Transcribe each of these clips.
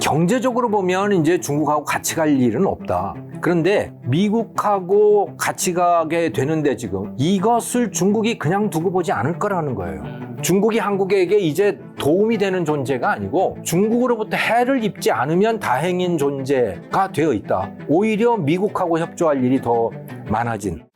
경제적으로 보면 이제 중국하고 같이 갈 일은 없다. 그런데 미국하고 같이 가게 되는데 지금 이것을 중국이 그냥 두고 보지 않을 거라는 거예요. 중국이 한국에게 이제 도움이 되는 존재가 아니고 중국으로부터 해를 입지 않으면 다행인 존재가 되어 있다. 오히려 미국하고 협조할 일이 더 많아진.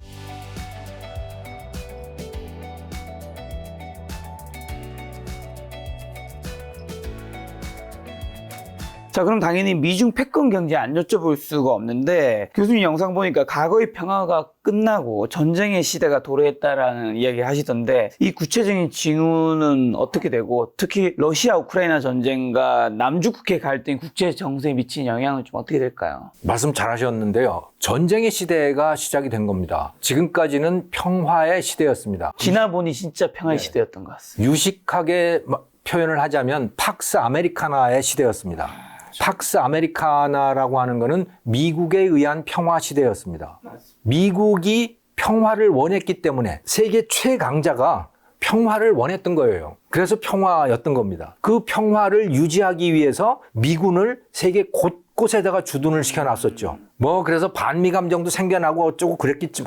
자, 그럼 당연히 미중 패권 경제 안 여쭤볼 수가 없는데 교수님 영상 보니까 과거의 평화가 끝나고 전쟁의 시대가 도래했다라는 이야기 하시던데 이 구체적인 징후는 어떻게 되고 특히 러시아 우크라이나 전쟁과 남중 국해 갈등이 국제 정세에 미친 영향은 좀 어떻게 될까요? 말씀 잘하셨는데요. 전쟁의 시대가 시작이 된 겁니다. 지금까지는 평화의 시대였습니다. 지나보니 진짜 평화의 시대였던 것 같습니다. 유식하게 표현을 하자면 팍스 아메리카나의 시대였습니다. 팍스 아메리카나라고 하는 것은 미국에 의한 평화 시대였습니다. 미국이 평화를 원했기 때문에 세계 최강자가 평화를 원했던 거예요. 그래서 평화였던 겁니다. 그 평화를 유지하기 위해서 미군을 세계 곳곳에다가 주둔을 시켜놨었죠. 그래서 반미 감정도 생겨나고 어쩌고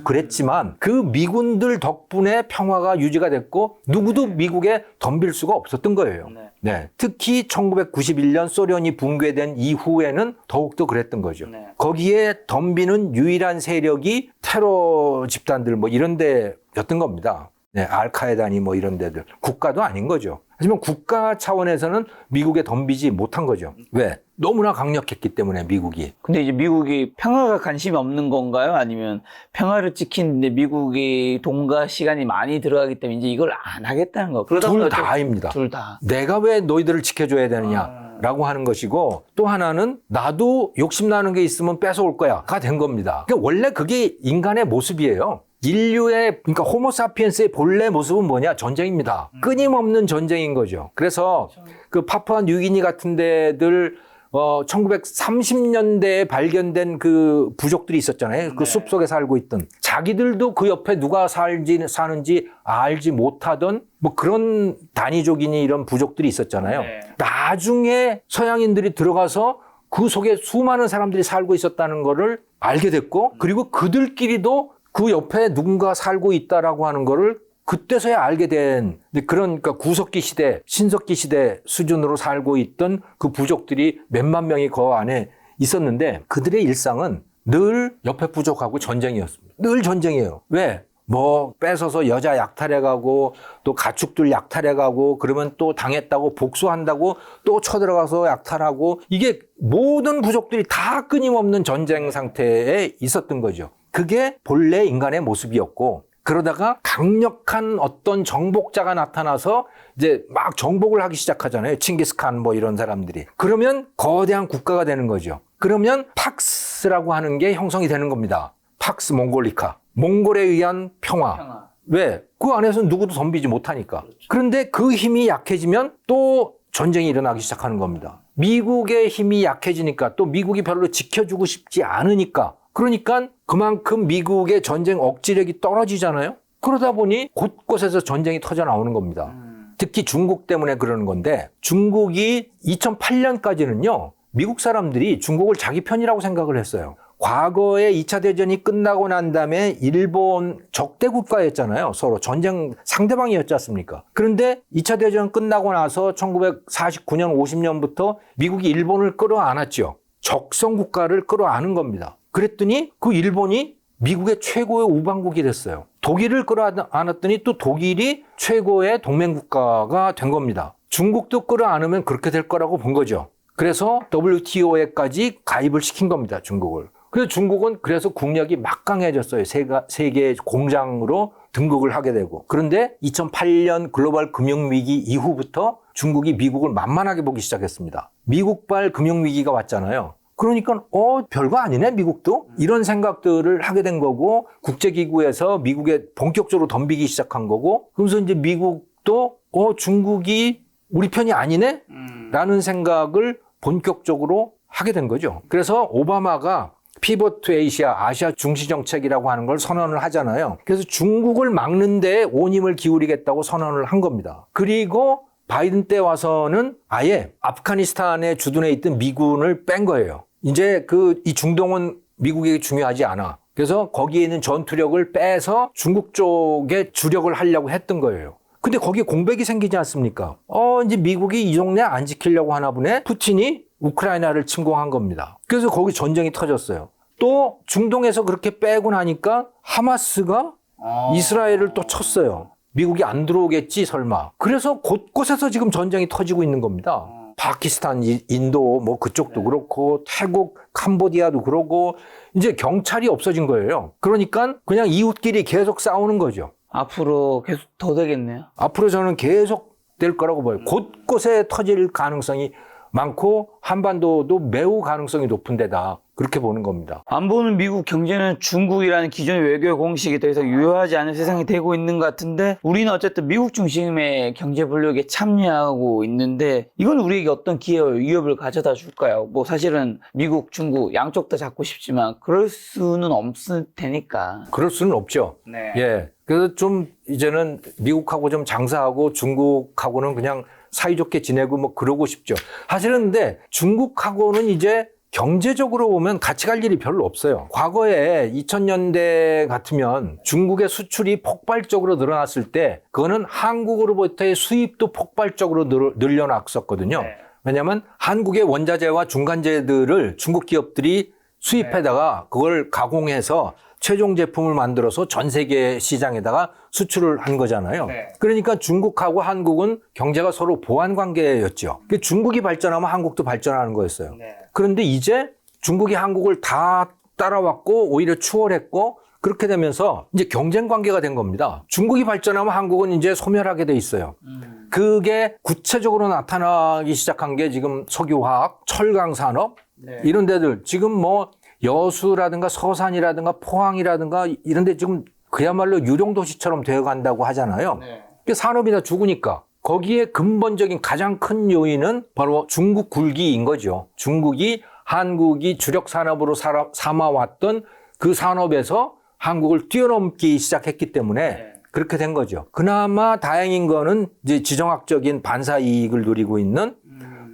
그랬지만 그 미군들 덕분에 평화가 유지가 됐고 누구도 미국에 덤빌 수가 없었던 거예요. 네. 특히 1991년 소련이 붕괴된 이후에는 더욱더 그랬던 거죠. 거기에 덤비는 유일한 세력이 테러 집단들 이런 데였던 겁니다. 네, 알카에다니 이런 데들. 국가도 아닌 거죠. 하지만 국가 차원에서는 미국에 덤비지 못한 거죠. 왜? 너무나 강력했기 때문에 미국이. 근데 이제 미국이 평화가 관심이 없는 건가요? 아니면 평화를 지키는데 미국이 돈과 시간이 많이 들어가기 때문에 이제 이걸 안 하겠다는 거? 둘 다입니다. 둘 다. 내가 왜 너희들을 지켜줘야 되느냐라고 하는 것이고 또 하나는 나도 욕심나는 게 있으면 뺏어올 거야가 된 겁니다. 그러니까 원래 그게 인간의 모습이에요. 인류의 그러니까 호모사피엔스의 본래 모습은 뭐냐? 전쟁입니다. 끊임없는 전쟁인 거죠. 그래서 그 파푸아 뉴기니 같은 데들 1930년대에 발견된 그 부족들이 있었잖아요. 그 숲속에 살고 있던. 자기들도 그 옆에 누가 사는지 알지 못하던 그런 다니족이니 이런 부족들이 있었잖아요. 나중에 서양인들이 들어가서 그 속에 수많은 사람들이 살고 있었다는 거를 알게 됐고 그리고 그들끼리도 그 옆에 누군가 살고 있다라고 하는 거를 그때서야 알게 된 그러니까 구석기 시대, 신석기 시대 수준으로 살고 있던 그 부족들이 몇만 명이 그 안에 있었는데 그들의 일상은 늘 옆에 부족하고 전쟁이었습니다. 늘 전쟁이에요. 왜? 뺏어서 여자 약탈해가고 또 가축들 약탈해가고 그러면 또 당했다고 복수한다고 또 쳐들어가서 약탈하고 이게 모든 부족들이 다 끊임없는 전쟁 상태에 있었던 거죠. 그게 본래 인간의 모습이었고 그러다가 강력한 어떤 정복자가 나타나서 이제 막 정복을 하기 시작하잖아요. 칭기스칸 이런 사람들이. 그러면 거대한 국가가 되는 거죠. 그러면 팍스라고 하는 게 형성이 되는 겁니다. 팍스 몽골리카. 몽골에 의한 평화. 왜? 그 안에서는 누구도 덤비지 못하니까. 그런데 그 힘이 약해지면 또 전쟁이 일어나기 시작하는 겁니다. 미국의 힘이 약해지니까 또 미국이 별로 지켜주고 싶지 않으니까 그러니까 그만큼 미국의 전쟁 억지력이 떨어지잖아요. 그러다 보니 곳곳에서 전쟁이 터져 나오는 겁니다. 특히 중국 때문에 그러는 건데 국이 2008년까지는요. 미국 사람들이 중국을 자기 편이라고 생각을 했어요. 과거에 2차 대전이 끝나고 난 다음에 일본 적대 국가였잖아요. 서로 전쟁 상대방이었지 않습니까? 그런데 2차 대전 끝나고 나서 1949년, 50년부터 미국이 일본을 끌어안았죠. 적성 국가를 끌어안은 겁니다. 그랬더니 그 일본이 미국의 최고의 우방국이 됐어요. 독일을 끌어안았더니 또 독일이 최고의 동맹국가가 된 겁니다. 중국도 끌어안으면 그렇게 될 거라고 본 거죠. 그래서 WTO에까지 가입을 시킨 겁니다. 중국을. 그래서 중국은 그래서 국력이 막강해졌어요. 세계 공장으로 등극을 하게 되고. 그런데 2008년 글로벌 금융위기 이후부터 중국이 미국을 만만하게 보기 시작했습니다. 미국발 금융위기가 왔잖아요. 그러니까 별거 아니네 미국도 이런 생각들을 하게 된 거고 국제기구에서 미국에 본격적으로 덤비기 시작한 거고 그러면서 이제 미국도 중국이 우리 편이 아니네 라는 생각을 본격적으로 하게 된 거죠. 그래서 오바마가 피벗 투 아시아 중시 정책이라고 하는 걸 선언을 하잖아요. 그래서 중국을 막는 데 온 힘을 기울이겠다고 선언을 한 겁니다. 그리고 바이든 때 와서는 아예 아프가니스탄에 주둔해 있던 미군을 뺀 거예요. 이제 이 중동은 미국에게 중요하지 않아. 그래서 거기에 있는 전투력을 빼서 중국 쪽에 주력을 하려고 했던 거예요. 근데 거기에 공백이 생기지 않습니까? 이제 미국이 이 동네 안 지키려고 하나 보네. 푸틴이 우크라이나를 침공한 겁니다. 그래서 거기 전쟁이 터졌어요. 또 중동에서 그렇게 빼고 나니까 하마스가 이스라엘을 또 쳤어요. 미국이 안 들어오겠지 설마. 그래서 곳곳에서 지금 전쟁이 터지고 있는 겁니다. 파키스탄, 인도 뭐 그쪽도 그렇고 태국, 캄보디아도 그러고 이제 경찰이 없어진 거예요. 그러니까 그냥 이웃끼리 계속 싸우는 거죠. 앞으로 계속 더 되겠네요. 앞으로 저는 계속 될 거라고 봐요. 곳곳에 터질 가능성이 많고 한반도도 매우 가능성이 높은 데다. 그렇게 보는 겁니다. 안 보는 미국 경제는 중국이라는 기존의 외교 공식이 더 이상 유효하지 않은 세상이 되고 있는 것 같은데 우리는 어쨌든 미국 중심의 경제 블록에 참여하고 있는데 이건 우리에게 어떤 기회와 위협을 가져다 줄까요? 뭐 사실은 미국, 중국 양쪽 다 잡고 싶지만 그럴 수는 없을 테니까. 그럴 수는 없죠. 네. 예. 그래서 좀 이제는 미국하고 좀 장사하고 중국하고는 그냥 사이좋게 지내고 뭐 그러고 싶죠. 사실은 근데 중국하고는 이제 경제적으로 보면 같이 갈 일이 별로 없어요. 과거에 2000년대 같으면 중국의 수출이 폭발적으로 늘어났을 때 그거는 한국으로부터의 수입도 폭발적으로 늘려놨었거든요. 네. 왜냐하면 한국의 원자재와 중간재들을 중국 기업들이 수입해다가 그걸 가공해서 최종 제품을 만들어서 전 세계 시장에다가 수출을 한 거잖아요. 네. 그러니까 중국하고 한국은 경제가 서로 보완 관계였죠. 중국이 발전하면 한국도 발전하는 거였어요. 네. 그런데 이제 중국이 한국을 다 따라왔고 오히려 추월했고 그렇게 되면서 이제 경쟁 관계가 된 겁니다. 중국이 발전하면 한국은 이제 소멸하게 돼 있어요. 그게 구체적으로 나타나기 시작한 게 지금 석유화학, 철강산업 네. 이런 데들 지금 뭐 여수라든가 서산이라든가 포항이라든가 이런 데 지금 그야말로 유령도시처럼 되어간다고 하잖아요. 네. 산업이 다 죽으니까 거기에 근본적인 가장 큰 요인은 바로 중국 굴기인 거죠. 중국이 한국이 주력 산업으로 삼아왔던 그 산업에서 한국을 뛰어넘기 시작했기 때문에 네. 그렇게 된 거죠. 그나마 다행인 거는 이제 지정학적인 반사 이익을 누리고 있는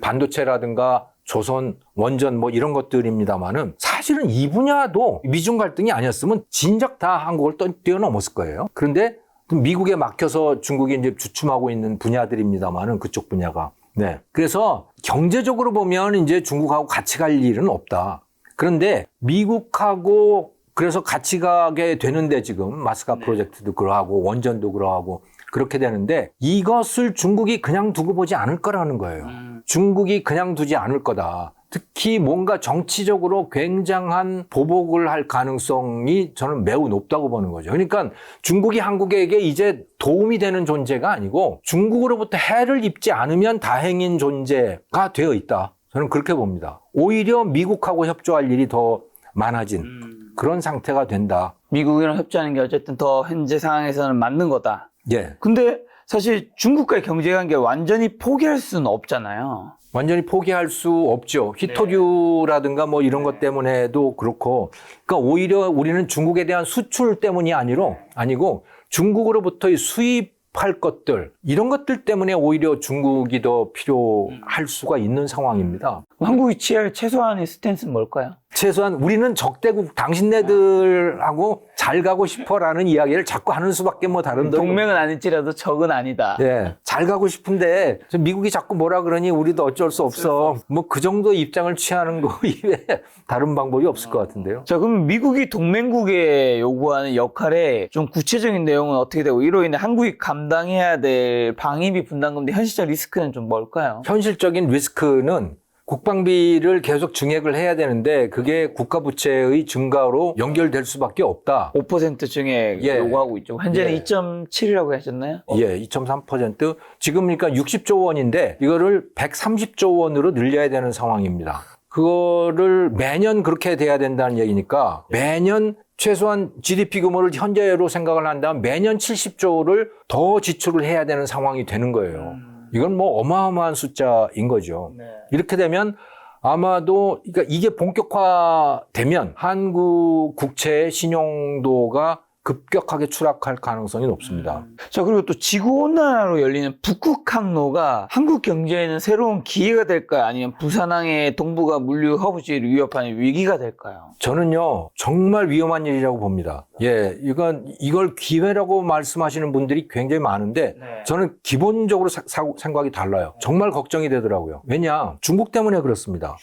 반도체라든가 조선, 원전 뭐 이런 것들입니다만은 사실은 이 분야도 미중 갈등이 아니었으면 진작 다 한국을 뛰어넘었을 거예요. 그런데 미국에 막혀서 중국이 이제 주춤하고 있는 분야들입니다만은 그쪽 분야가. 네. 그래서 경제적으로 보면 이제 중국하고 같이 갈 일은 없다. 그런데 미국하고 그래서 같이 가게 되는데 지금 마스카 프로젝트도 그러하고 원전도 그러하고 그렇게 되는데 이것을 중국이 그냥 두고 보지 않을 거라는 거예요. 중국이 그냥 두지 않을 거다. 특히 뭔가 정치적으로 굉장한 보복을 할 가능성이 저는 매우 높다고 보는 거죠. 그러니까 중국이 한국에게 이제 도움이 되는 존재가 아니고 중국으로부터 해를 입지 않으면 다행인 존재가 되어 있다. 저는 그렇게 봅니다. 오히려 미국하고 협조할 일이 더 많아진 그런 상태가 된다. 미국이랑 협조하는 게 어쨌든 더 현재 상황에서는 맞는 거다. 예. 근데 사실 중국과의 경제관계 완전히 포기할 수는 없잖아요. 완전히 포기할 수 없죠. 히토류라든가 뭐 이런 것 때문에도 그렇고. 그러니까 오히려 우리는 중국에 대한 수출 때문이 아니고 중국으로부터의 수입할 것들 이런 것들 때문에 오히려 중국이 더 필요할 수가 있는 상황입니다. 한국이 취할 최소한의 스탠스는 뭘까요? 최소한 우리는 적대국 당신네들하고 잘 가고 싶어라는 이야기를 자꾸 하는 수밖에 뭐 다른 동맹은 아닐지라도 적은 아니다. 예, 잘 가고 싶은데 미국이 자꾸 뭐라 그러니 우리도 어쩔 수 없어. 뭐 그 정도 입장을 취하는 거 이외에 다른 방법이 없을 것 같은데요. 자, 그럼 미국이 동맹국에 요구하는 역할에 좀 구체적인 내용은 어떻게 되고 이로 인해 한국이 감당해야 될 방위비 분담금 등 현실적 리스크는 좀 뭘까요? 현실적인 리스크는 국방비를 계속 증액을 해야 되는데 그게 국가 부채의 증가로 연결될 수밖에 없다. 5% 증액 예. 요구하고 있죠. 현재는 예. 2.7이라고 하셨나요? 예, 2.3%. 지금 그러니까 60조 원인데 이거를 130조 원으로 늘려야 되는 상황입니다. 그거를 매년 그렇게 돼야 된다는 얘기니까 매년 최소한 GDP 규모를 현재로 생각을 한다면 매년 70조를 더 지출을 해야 되는 상황이 되는 거예요. 이건 뭐 어마어마한 숫자인 거죠. 네. 이렇게 되면 아마도 그러니까 이게 본격화되면 한국 국채의 신용도가 급격하게 추락할 가능성이 높습니다. 자, 그리고 또 지구온난화로 열리는 북극 항로가 한국 경제에는 새로운 기회가 될까요? 아니면 부산항의 동북아 물류 허브지를 위협하는 위기가 될까요? 저는요, 정말 위험한 일이라고 봅니다. 예, 이걸 기회라고 말씀하시는 분들이 굉장히 많은데, 저는 기본적으로 생각이 달라요. 정말 걱정이 되더라고요. 왜냐, 중국 때문에 그렇습니다.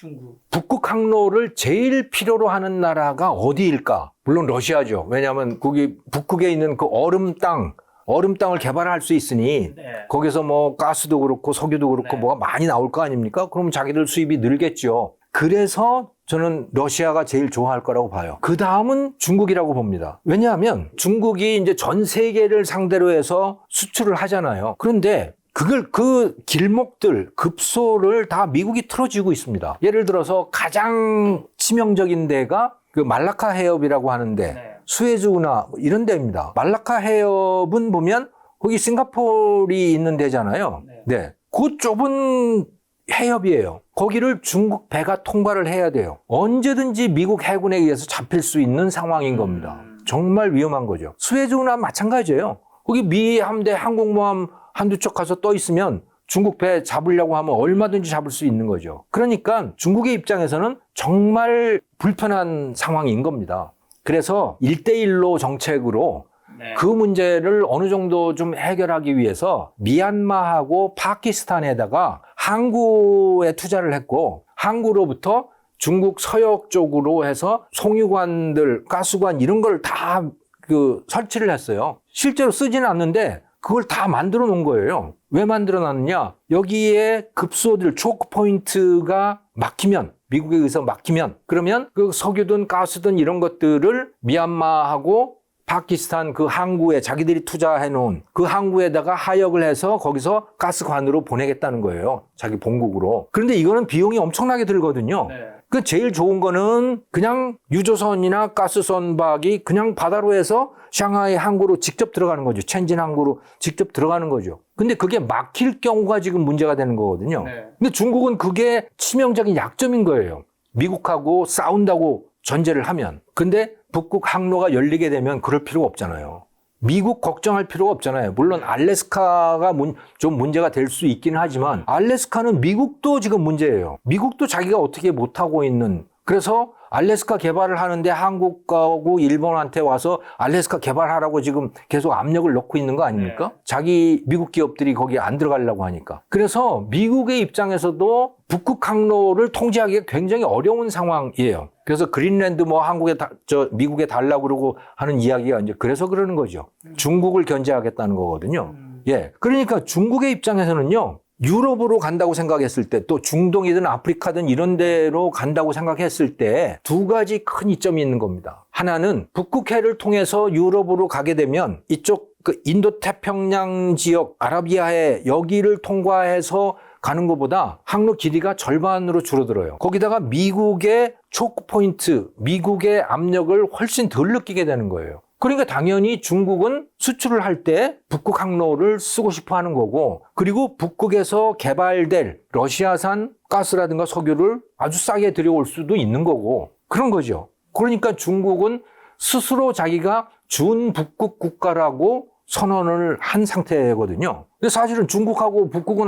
북극 항로를 제일 필요로 하는 나라가 어디일까? 물론 러시아죠. 왜냐하면 거기 북극에 있는 그 얼음 땅을 개발할 수 있으니 거기서 뭐 가스도 그렇고 석유도 그렇고 뭐가 많이 나올 거 아닙니까? 그럼 자기들 수입이 늘겠죠. 그래서 저는 러시아가 제일 좋아할 거라고 봐요. 그 다음은 중국이라고 봅니다. 왜냐하면 중국이 이제 전 세계를 상대로 해서 수출을 하잖아요. 그런데 그 길목들, 급소를 다 미국이 틀어쥐고 있습니다. 예를 들어서 가장 치명적인 데가 그 말라카 해협이라고 하는데 수에즈운하 이런 데입니다. 말라카 해협은 보면 거기 싱가포르이 있는 데잖아요. 네. 그 좁은 해협이에요. 거기를 중국 배가 통과를 해야 돼요. 언제든지 미국 해군에 의해서 잡힐 수 있는 상황인 겁니다. 정말 위험한 거죠. 수에즈운하 마찬가지예요. 거기 미 함대 항공모함 한두 척 가서 떠 있으면 중국 배 잡으려고 하면 얼마든지 잡을 수 있는 거죠. 그러니까 중국의 입장에서는 정말 불편한 상황인 겁니다. 그래서 1대1로 정책으로 그 문제를 어느 정도 좀 해결하기 위해서 미얀마하고 파키스탄에다가 항구에 투자를 했고 항구로부터 중국 서역 쪽으로 해서 송유관들, 가스관 이런 걸 다 설치를 했어요. 실제로 쓰지는 않는데 그걸 다 만들어 놓은 거예요. 왜 만들어 놨느냐? 여기에 급소들, 초크 포인트가 막히면, 미국에 의해서 막히면, 그러면 그 석유든 가스든 이런 것들을 미얀마하고 파키스탄 그 항구에 자기들이 투자해 놓은 그 항구에다가 하역을 해서 거기서 가스관으로 보내겠다는 거예요. 자기 본국으로. 그런데 이거는 비용이 엄청나게 들거든요. 그 제일 좋은 거는 그냥 유조선이나 가스선박이 그냥 바다로 해서 샹하이 항구로 직접 들어가는 거죠. 첸진 항구로 직접 들어가는 거죠. 근데 그게 막힐 경우가 지금 문제가 되는 거거든요. 근데 중국은 그게 치명적인 약점인 거예요. 미국하고 싸운다고 전제를 하면. 근데 북극 항로가 열리게 되면 그럴 필요가 없잖아요. 미국 걱정할 필요가 없잖아요. 물론 알래스카가 좀 문제가 될 수 있기는 하지만 알래스카는 미국도 지금 문제예요. 미국도 자기가 어떻게 못하고 있는. 그래서 알래스카 개발을 하는데 한국하고 일본한테 와서 알래스카 개발하라고 지금 계속 압력을 넣고 있는 거 아닙니까? 자기 미국 기업들이 거기에 안 들어가려고 하니까. 그래서 미국의 입장에서도 북극 항로를 통제하기가 굉장히 어려운 상황이에요. 그래서 그린랜드 미국에 달라고 그러고 하는 이야기가 이제 그래서 그러는 거죠. 중국을 견제하겠다는 거거든요. 예. 그러니까 중국의 입장에서는요. 유럽으로 간다고 생각했을 때 또 중동이든 아프리카든 이런 데로 간다고 생각했을 때 두 가지 큰 이점이 있는 겁니다. 하나는 북극해를 통해서 유럽으로 가게 되면 이쪽 그 인도태평양 지역 아라비아해 여기를 통과해서 가는 것보다 항로 길이가 절반으로 줄어들어요. 거기다가 미국의 초크 포인트, 미국의 압력을 훨씬 덜 느끼게 되는 거예요. 그러니까 당연히 중국은 수출을 할 때 북극 항로를 쓰고 싶어 하는 거고, 그리고 북극에서 개발될 러시아산 가스라든가 석유를 아주 싸게 들여올 수도 있는 거고, 그런 거죠. 그러니까 중국은 스스로 자기가 준북극 국가라고 선언을 한 상태거든요. 근데 사실은 중국하고 북극은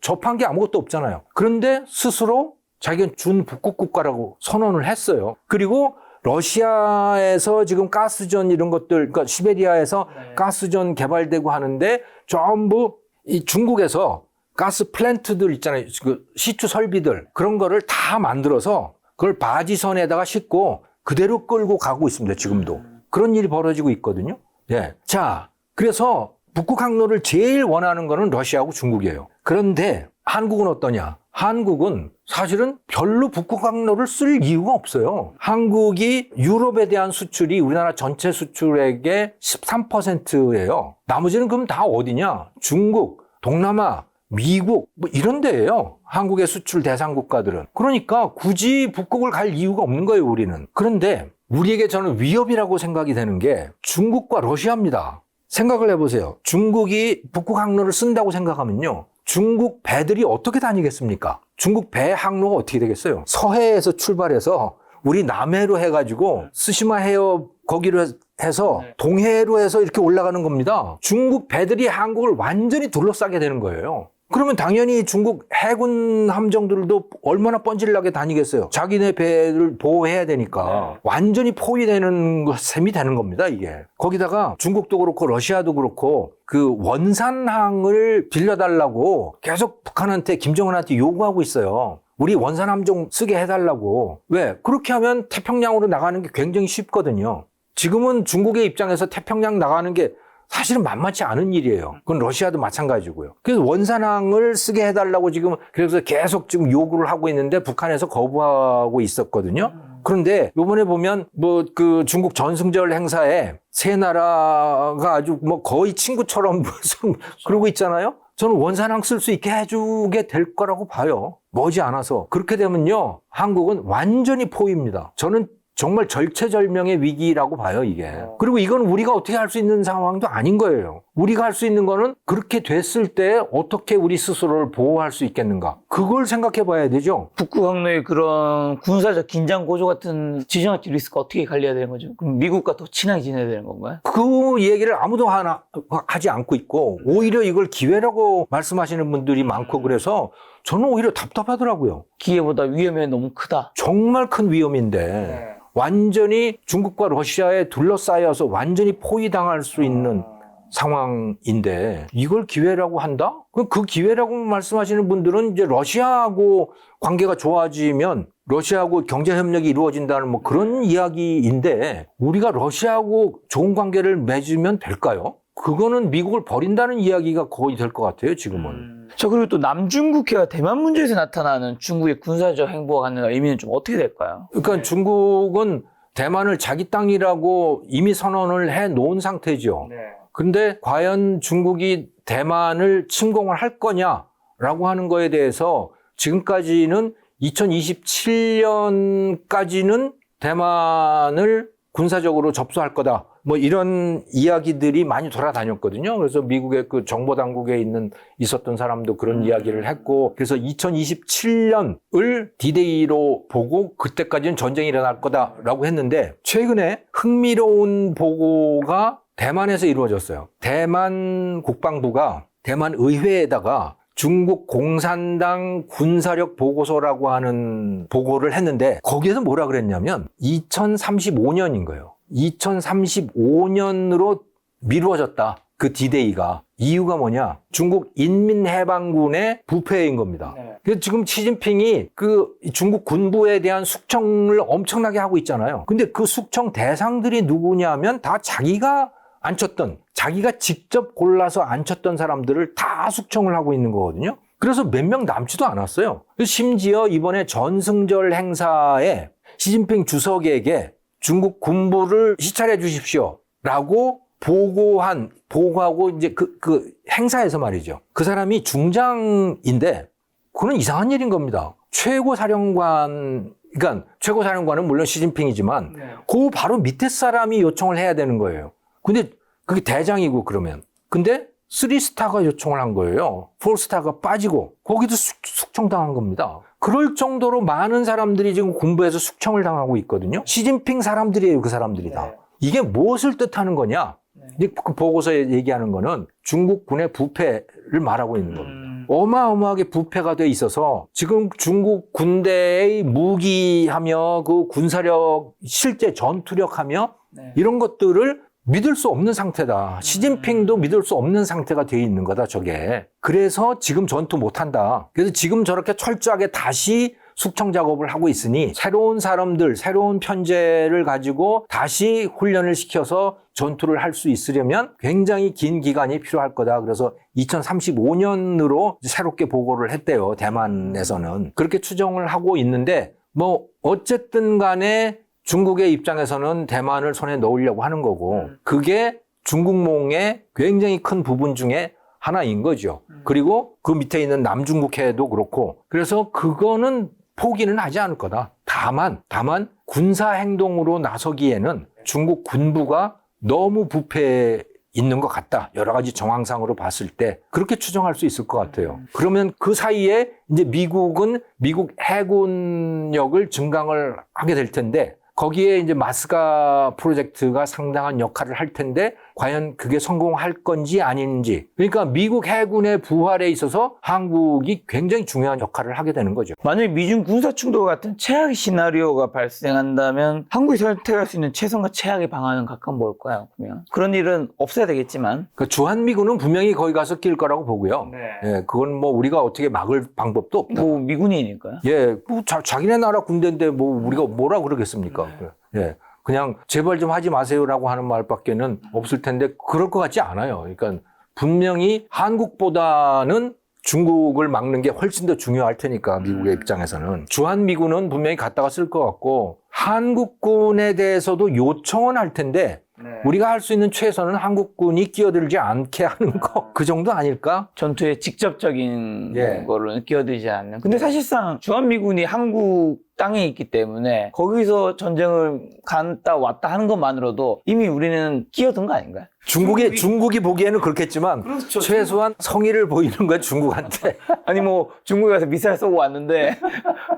접한 게 아무것도 없잖아요. 그런데 스스로 자기가 준북극 국가라고 선언을 했어요. 그리고 러시아에서 지금 가스전 이런 것들, 그러니까 시베리아에서 가스전 개발되고 하는데 전부 이 중국에서 가스 플랜트들 있잖아요. 그 시추 설비들 그런 거를 다 만들어서 그걸 바지선에다가 싣고 그대로 끌고 가고 있습니다. 지금도. 그런 일이 벌어지고 있거든요. 예. 자, 그래서 북극 항로를 제일 원하는 거는 러시아하고 중국이에요. 그런데 한국은 어떠냐? 한국은 사실은 별로 북극 항로를 쓸 이유가 없어요. 한국이 유럽에 대한 수출이 우리나라 전체 수출액의 13%예요. 나머지는 그럼 다 어디냐? 중국, 동남아, 미국 뭐 이런 데예요. 한국의 수출 대상 국가들은. 그러니까 굳이 북극을 갈 이유가 없는 거예요, 우리는. 그런데 우리에게 저는 위협이라고 생각이 되는 게 중국과 러시아입니다. 생각을 해보세요. 중국이 북극 항로를 쓴다고 생각하면요. 중국 배들이 어떻게 다니겠습니까? 중국 배 항로가 어떻게 되겠어요? 서해에서 출발해서 우리 남해로 해가지고 스시마 해협 거기로 해서 네. 동해로 해서 이렇게 올라가는 겁니다. 중국 배들이 한국을 완전히 둘러싸게 되는 거예요. 그러면 당연히 중국 해군 함정들도 얼마나 뻔질나게 다니겠어요. 자기네 배를 보호해야 되니까 네. 완전히 포위되는 셈이 되는 겁니다, 이게. 거기다가 중국도 그렇고 러시아도 그렇고 그 원산항을 빌려달라고 계속 북한한테, 김정은한테 요구하고 있어요. 우리 원산 함정 쓰게 해달라고. 왜? 그렇게 하면 태평양으로 나가는 게 굉장히 쉽거든요. 지금은 중국의 입장에서 태평양 나가는 게 사실은 만만치 않은 일이에요. 그건 러시아도 마찬가지고요. 그래서 원산항을 쓰게 해달라고 지금 그래서 계속 지금 요구를 하고 있는데 북한에서 거부하고 있었거든요. 그런데 요번에 보면 뭐 그 중국 전승절 행사에 세 나라가 아주 뭐 거의 친구처럼 무슨 그러고 있잖아요. 저는 원산항 쓸 수 있게 해주게 될 거라고 봐요. 머지않아서. 그렇게 되면요, 한국은 완전히 포위입니다. 저는 정말 절체절명의 위기라고 봐요, 이게. 그리고 이건 우리가 어떻게 할 수 있는 상황도 아닌 거예요. 우리가 할 수 있는 거는 그렇게 됐을 때 어떻게 우리 스스로를 보호할 수 있겠는가. 그걸 생각해 봐야 되죠. 북구 항로의 그런 군사적 긴장 고조 같은 지정학적 리스크가 어떻게 관리해야 되는 거죠? 그럼 미국과 더 친하게 지내야 되는 건가요? 그 얘기를 아무도 하지 않고 있고 오히려 이걸 기회라고 말씀하시는 분들이 많고 그래서 저는 오히려 답답하더라고요. 기회보다 위험이 너무 크다. 정말 큰 위험인데 완전히 중국과 러시아에 둘러싸여서 완전히 포위당할 수 있는 상황인데 이걸 기회라고 한다? 그럼 그 기회라고 말씀하시는 분들은 이제 러시아하고 관계가 좋아지면 러시아하고 경제협력이 이루어진다는 뭐 그런 이야기인데 우리가 러시아하고 좋은 관계를 맺으면 될까요? 그거는 미국을 버린다는 이야기가 거의 될 것 같아요, 지금은. 자, 그리고 또 남중국해와 대만 문제에서 나타나는 중국의 군사적 행보가 갖는 의미는 좀 어떻게 될까요? 그러니까 중국은 대만을 자기 땅이라고 이미 선언을 해 놓은 상태죠. 근데 과연 중국이 대만을 침공을 할 거냐라고 하는 거에 대해서 지금까지는 2027년까지는 대만을 군사적으로 접수할 거다. 뭐 이런 이야기들이 많이 돌아다녔거든요. 그래서 미국의 그 정보 당국에 있었던 사람도 그런 이야기를 했고, 그래서 2027년을 D-Day로 보고 그때까지는 전쟁이 일어날 거다라고 했는데 최근에 흥미로운 보고가 대만에서 이루어졌어요. 대만 국방부가 대만 의회에다가 중국 공산당 군사력 보고서라고 하는 보고를 했는데 거기에서 뭐라 그랬냐면 2035년인 거예요. 2035년으로 미루어졌다. 그 D-Day가. 이유가 뭐냐? 중국 인민해방군의 부패인 겁니다. 그래서 지금 시진핑이 그 중국 군부에 대한 숙청을 엄청나게 하고 있잖아요. 근데 그 숙청 대상들이 누구냐면 다 자기가 앉혔던, 자기가 직접 골라서 앉혔던 사람들을 다 숙청을 하고 있는 거거든요. 그래서 몇 명 남지도 않았어요. 심지어 이번에 전승절 행사에 시진핑 주석에게 중국 군부를 시찰해 주십시오 라고 보고하고 이제 그 행사에서 말이죠. 그 사람이 중장인데 그건 이상한 일인 겁니다. 최고사령관은 물론 시진핑이지만 그 바로 밑에 사람이 요청을 해야 되는 거예요. 근데 그게 대장이고 그러면. 근데 3스타가 요청을 한 거예요. 4스타가 빠지고 거기도 숙청당한 겁니다. 그럴 정도로 많은 사람들이 지금 군부에서 숙청을 당하고 있거든요. 시진핑 사람들이에요, 그 사람들이 다. 이게 무엇을 뜻하는 거냐? 그 보고서에 얘기하는 거는 중국군의 부패를 말하고 있는 겁니다. 어마어마하게 부패가 돼 있어서 지금 중국 군대의 무기하며 그 군사력, 실제 전투력하며 이런 것들을 믿을 수 없는 상태다. 시진핑도 믿을 수 없는 상태가 돼 있는 거다, 저게. 그래서 지금 전투 못한다. 그래서 지금 저렇게 철저하게 다시 숙청 작업을 하고 있으니 새로운 사람들, 새로운 편제를 가지고 다시 훈련을 시켜서 전투를 할 수 있으려면 굉장히 긴 기간이 필요할 거다. 그래서 2035년으로 새롭게 보고를 했대요, 대만에서는. 그렇게 추정을 하고 있는데 뭐 어쨌든 간에 중국의 입장에서는 대만을 손에 넣으려고 하는 거고 그게 중국몽의 굉장히 큰 부분 중에 하나인 거죠. 그리고 그 밑에 있는 남중국해도 그렇고 그래서 그거는 포기는 하지 않을 거다. 다만 군사 행동으로 나서기에는 중국 군부가 너무 부패인 있는 것 같다. 여러 가지 정황상으로 봤을 때 그렇게 추정할 수 있을 것 같아요. 그러면 그 사이에 이제 미국은 미국 해군력을 증강을 하게 될 텐데 거기에 이제 마스가 프로젝트가 상당한 역할을 할 텐데 과연 그게 성공할 건지 아닌지. 그러니까 미국 해군의 부활에 있어서 한국이 굉장히 중요한 역할을 하게 되는 거죠. 만약에 미중 군사 충돌 같은 최악의 시나리오가 발생한다면 한국이 선택할 수 있는 최선과 최악의 방안은 각각 뭘까요? 그러면 그런 일은 없어야 되겠지만 그러니까 주한미군은 분명히 거기 가서 낄 거라고 보고요. 예, 그건 뭐 우리가 어떻게 막을 방법도 없다. 뭐 미군이니까요. 예, 뭐 자기네 나라 군대인데 뭐 우리가 뭐라 그러겠습니까? 예. 그냥 제발 좀 하지 마세요라고 하는 말밖에는 없을 텐데 그럴 것 같지 않아요. 그러니까 분명히 한국보다는 중국을 막는 게 훨씬 더 중요할 테니까 미국의 입장에서는 주한미군은 분명히 갔다가 쓸 것 같고 한국군에 대해서도 요청은 할 텐데 우리가 할 수 있는 최선은 한국군이 끼어들지 않게 하는 거 그 정도 아닐까? 전투에 직접적인 예. 거로는 끼어들지 않는. 근데 사실상 주한미군이 한국 땅에 있기 때문에 거기서 전쟁을 갔다 왔다 하는 것만으로도 이미 우리는 끼어든 거 아닌가요? 중국이 보기에는 그렇겠지만 그렇죠. 최소한 성의를 보이는 거야 중국한테. 아니 뭐 중국에 가서 미사일 쏘고 왔는데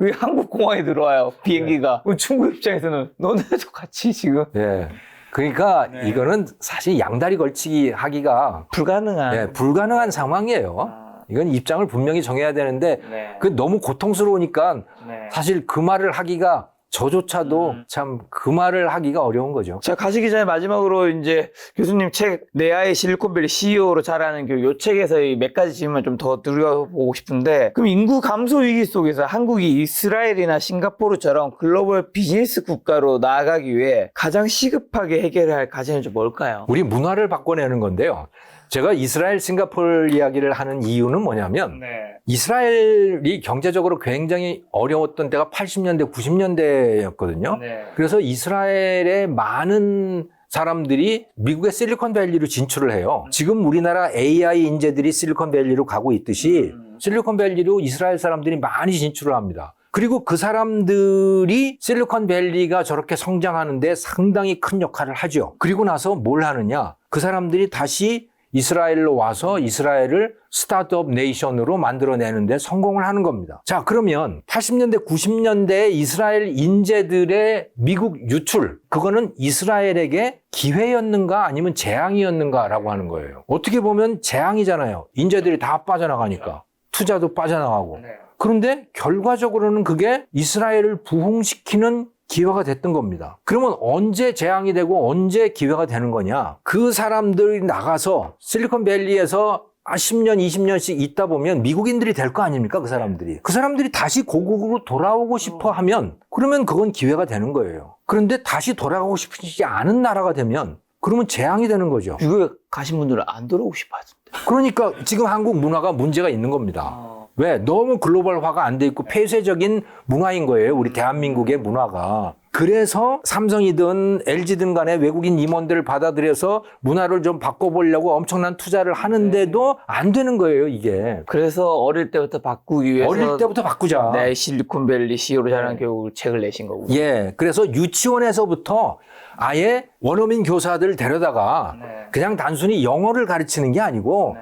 왜 한국 공항에 들어와요 비행기가. 그럼 중국 입장에서는 너네도 같이 지금 예. 그러니까 이거는 사실 양다리 걸치기 하기가 불가능한. 불가능한 상황이에요. 이건 입장을 분명히 정해야 되는데 그 너무 고통스러우니까 사실 그 말을 하기가 저조차도 참 그 말을 하기가 어려운 거죠. 자, 가시기 전에 마지막으로 이제 교수님 책 내아의 실리콘밸리 CEO로 자라는 교육 요 책에서의 몇 가지 질문을 좀 더 들어보고 싶은데 그럼 인구 감소 위기 속에서 한국이 이스라엘이나 싱가포르처럼 글로벌 비즈니스 국가로 나아가기 위해 가장 시급하게 해결해야 할 과제는 좀 뭘까요? 우리 문화를 바꿔내는 건데요. 제가 이스라엘, 싱가포르 이야기를 하는 이유는 뭐냐면 이스라엘이 경제적으로 굉장히 어려웠던 때가 80년대, 90년대였거든요. 그래서 이스라엘의 많은 사람들이 미국의 실리콘밸리로 진출을 해요. 지금 우리나라 AI 인재들이 실리콘밸리로 가고 있듯이 실리콘밸리로 이스라엘 사람들이 많이 진출을 합니다. 그리고 그 사람들이 실리콘밸리가 저렇게 성장하는데 상당히 큰 역할을 하죠. 그리고 나서 뭘 하느냐? 그 사람들이 다시 이스라엘로 와서 이스라엘을 스타트업 네이션으로 만들어내는데 성공을 하는 겁니다. 자, 그러면 80년대, 90년대 이스라엘 인재들의 미국 유출, 그거는 이스라엘에게 기회였는가 아니면 재앙이었는가라고 하는 거예요. 어떻게 보면 재앙이잖아요. 인재들이 다 빠져나가니까. 투자도 빠져나가고. 그런데 결과적으로는 그게 이스라엘을 부흥시키는 기회가 됐던 겁니다. 그러면 언제 재앙이 되고 언제 기회가 되는 거냐? 그 사람들이 나가서 실리콘밸리에서 10년, 20년씩 있다 보면 미국인들이 될 거 아닙니까? 그 사람들이. 그 사람들이 다시 고국으로 돌아오고 싶어 하면 그러면 그건 기회가 되는 거예요. 그런데 다시 돌아가고 싶지 않은 나라가 되면 그러면 재앙이 되는 거죠. 미국에 가신 분들은 안 들어오고 싶어 하던데. 그러니까 지금 한국 문화가 문제가 있는 겁니다. 왜? 너무 글로벌화가 안 돼 있고 폐쇄적인 문화인 거예요. 우리 대한민국의 문화가. 그래서 삼성이든 LG든 간에 외국인 임원들을 받아들여서 문화를 좀 바꿔보려고 엄청난 투자를 하는데도 안 되는 거예요, 이게. 그래서 어릴 때부터 바꾸기 위해서 어릴 때부터 바꾸자. 네, 실리콘밸리 CEO로 자라는 교육을 책을 내신 거군요. 예. 그래서 유치원에서부터 아예 원어민 교사들 데려다가 그냥 단순히 영어를 가르치는 게 아니고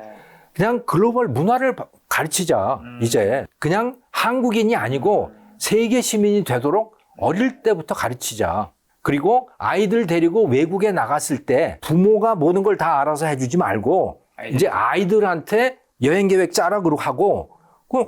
그냥 글로벌 문화를 가르치자, 이제. 그냥 한국인이 아니고 세계 시민이 되도록 어릴 때부터 가르치자. 그리고 아이들 데리고 외국에 나갔을 때 부모가 모든 걸 다 알아서 해주지 말고 이제 아이들한테 여행 계획 짜라 그러고 하고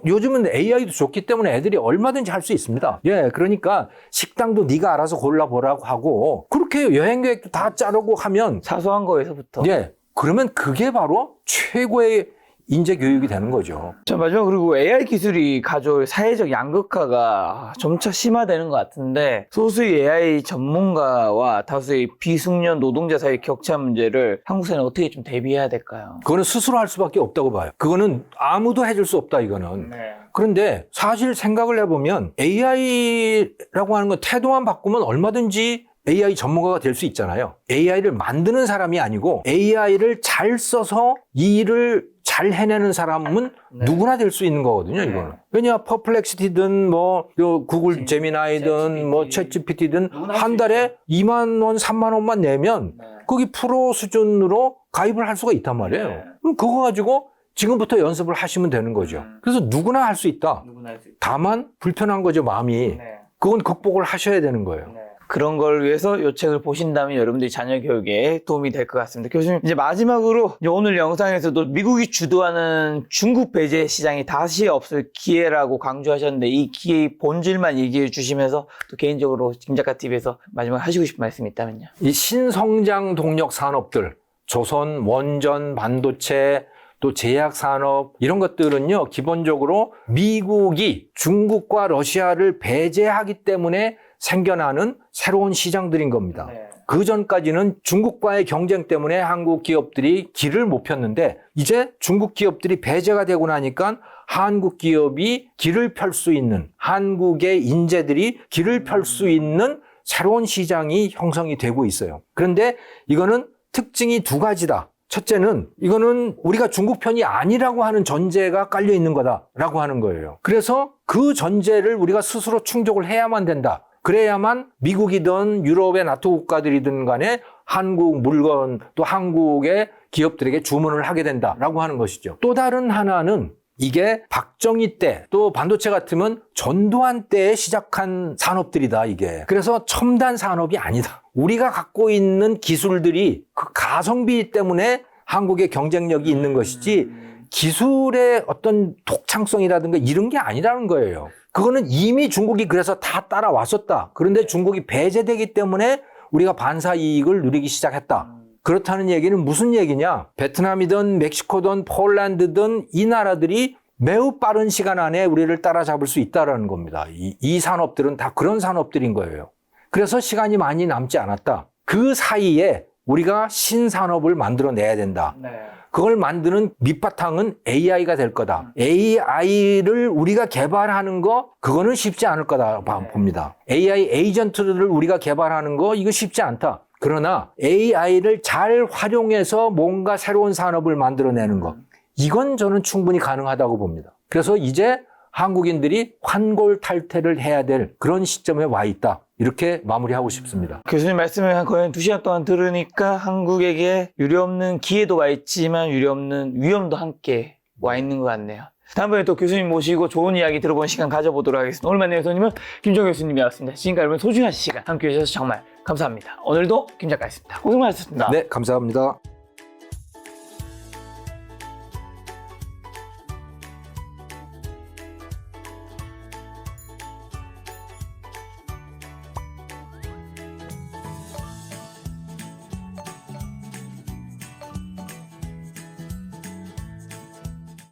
요즘은 AI도 좋기 때문에 애들이 얼마든지 할 수 있습니다. 예, 그러니까 식당도 네가 알아서 골라보라고 하고 그렇게 여행 계획도 다 짜라고 하면 사소한 거에서부터. 예, 그러면 그게 바로 최고의 인재 교육이 되는 거죠. 자, 마지막 그리고 AI 기술이 가져올 사회적 양극화가 점차 심화되는 것 같은데 소수의 AI 전문가와 다수의 비숙련 노동자 사이의 격차 문제를 한국 사회는 어떻게 좀 대비해야 될까요? 그거는 스스로 할 수밖에 없다고 봐요. 그거는 아무도 해줄 수 없다, 이거는. 그런데 사실 생각을 해보면 AI라고 하는 건 태도만 바꾸면 얼마든지 AI 전문가가 될 수 있잖아요. AI를 만드는 사람이 아니고 AI를 잘 써서 이 일을 잘 해내는 사람은 누구나 될 수 있는 거거든요, 이거는. 왜냐, 퍼플렉시티든 뭐 구글 제미나이든 뭐 챗GPT든 한 달에 2만 원, 3만 원만 내면 거기 프로 수준으로 가입을 할 수가 있단 말이에요. 네. 그럼 그거 가지고 지금부터 연습을 하시면 되는 거죠. 그래서 누구나 할 수 있다. 누구나 할 수 있다. 다만 불편한 거죠, 마음이. 네. 그건 극복을 하셔야 되는 거예요. 네. 그런 걸 위해서 이 책을 보신다면 여러분들이 자녀 교육에 도움이 될 것 같습니다. 교수님, 이제 마지막으로 이제 오늘 영상에서도 미국이 주도하는 중국 배제 시장이 다시 없을 기회라고 강조하셨는데 이 기회의 본질만 얘기해 주시면서 또 개인적으로 김작가TV에서 마지막에 하시고 싶은 말씀이 있다면요. 이 신성장 동력 산업들, 조선, 원전, 반도체, 또 제약산업 이런 것들은요, 기본적으로 미국이 중국과 러시아를 배제하기 때문에 생겨나는 새로운 시장들인 겁니다. 네. 그 전까지는 중국과의 경쟁 때문에 한국 기업들이 길을 못 폈는데 이제 중국 기업들이 배제가 되고 나니까 한국 기업이 길을 펼 수 있는, 한국의 인재들이 길을 펼 수 있는 새로운 시장이 형성이 되고 있어요. 그런데 이거는 특징이 두 가지다. 첫째는 이거는 우리가 중국 편이 아니라고 하는 전제가 깔려 있는 거다라고 하는 거예요. 그래서 그 전제를 우리가 스스로 충족을 해야만 된다. 그래야만 미국이든 유럽의 나토 국가들이든 간에 한국 물건 또 한국의 기업들에게 주문을 하게 된다라고 하는 것이죠. 또 다른 하나는 이게 박정희 때 또 반도체 같으면 전두환 때에 시작한 산업들이다, 이게. 그래서 첨단 산업이 아니다. 우리가 갖고 있는 기술들이 그 가성비 때문에 한국의 경쟁력이 있는 것이지 기술의 어떤 독창성이라든가 이런 게 아니라는 거예요. 그거는 이미 중국이 그래서 다 따라왔었다. 그런데 중국이 배제되기 때문에 우리가 반사 이익을 누리기 시작했다. 그렇다는 얘기는 무슨 얘기냐? 베트남이든 멕시코든 폴란드든 이 나라들이 매우 빠른 시간 안에 우리를 따라잡을 수 있다는 겁니다. 이 산업들은 다 그런 산업들인 거예요. 그래서 시간이 많이 남지 않았다. 그 사이에 우리가 신산업을 만들어내야 된다. 네. 그걸 만드는 밑바탕은 AI가 될 거다. AI를 우리가 개발하는 거, 그거는 쉽지 않을 거다 봅니다. AI 에이전트를 우리가 개발하는 거, 이거 쉽지 않다. 그러나 AI를 잘 활용해서 뭔가 새로운 산업을 만들어내는 것, 이건 저는 충분히 가능하다고 봅니다. 그래서 이제 한국인들이 환골탈태를 해야 될 그런 시점에 와 있다. 이렇게 마무리하고 싶습니다. 교수님 말씀을 한 거의 2시간 동안 들으니까 한국에게 유례없는 기회도 와 있지만 유례없는 위험도 함께 와 있는 것 같네요. 다음번에 또 교수님 모시고 좋은 이야기 들어보는 시간 가져보도록 하겠습니다. 오늘 만난 교수님은 김정 교수님이었습니다. 지금까지 여러분 소중한 시간 함께 해주셔서 정말 감사합니다. 오늘도 김 작가였습니다. 고생 많으셨습니다. 네, 감사합니다.